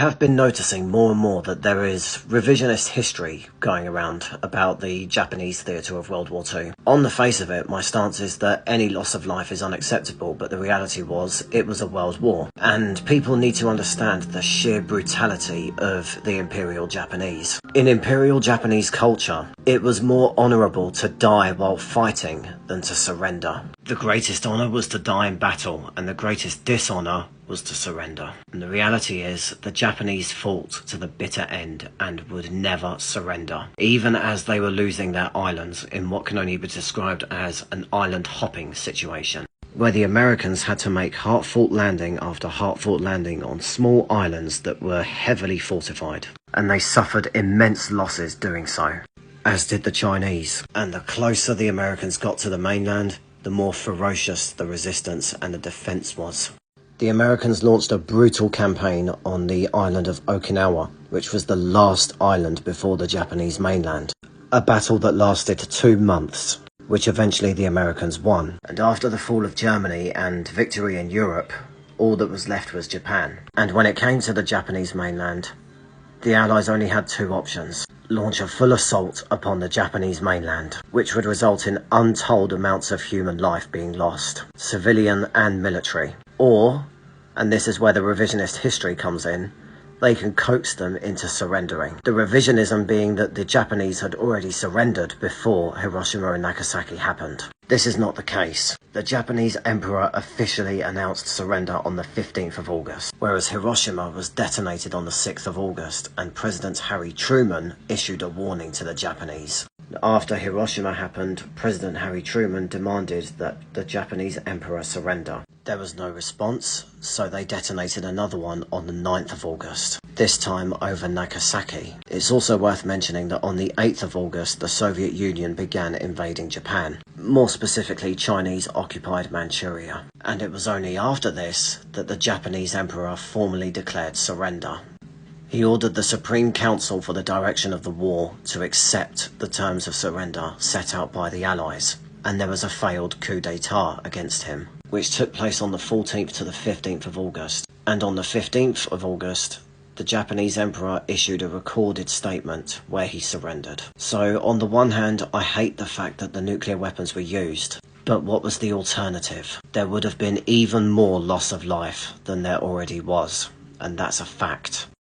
have been noticing more and more that there is revisionist history going around about the Japanese theatre of World War II. On the face of it, my stance is that any loss of life is unacceptable, but the reality was it was a world war. And people need to understand the sheer brutality of the Imperial Japanese. In Imperial Japanese culture, it was more honourable to die while fighting than to surrender. The greatest honour was to die in battle, and the greatest dishonour was to surrender. And the reality is, the Japanese fought to the bitter end and would never surrender, even as they were losing their islands in what can only be described as an island hopping situation, where the Americans had to make hard-fought landing after hard-fought landing on small islands that were heavily fortified, and they suffered immense losses doing so, as did the Chinese. And the closer the Americans got to the mainland, the more ferocious the resistance and the defence was. The Americans launched a brutal campaign on the island of Okinawa, which was the last island before the Japanese mainland. A battle that lasted 2 months, which eventually the Americans won. And after the fall of Germany and victory in Europe, all that was left was Japan. And when it came to the Japanese mainland, the Allies only had 2 options. Launch a full assault upon the Japanese mainland, which would result in untold amounts of human life being lost, civilian and military. Or, and this is where the revisionist history comes in, they can coax them into surrendering. The revisionism being that the Japanese had already surrendered before Hiroshima and Nagasaki happened. This is not the case. The Japanese emperor officially announced surrender on the 15th of August, whereas Hiroshima was detonated on the 6th of August, and President Harry Truman issued a warning to the Japanese. After Hiroshima happened, President Harry Truman demanded that the Japanese emperor surrender. There was no response, so they detonated another one on the 9th of August, this time over Nagasaki. It's also worth mentioning that on the 8th of August, the Soviet Union began invading Japan, more specifically Chinese-occupied Manchuria. And it was only after this that the Japanese emperor formally declared surrender. He ordered the Supreme Council for the direction of the war to accept the terms of surrender set out by the Allies, and there was a failed coup d'etat against him, which took place on the 14th to the 15th of August. And on the 15th of August, the Japanese emperor issued a recorded statement where he surrendered. So on the one hand, I hate the fact that the nuclear weapons were used, but what was the alternative? There would have been even more loss of life than there already was, and that's a fact.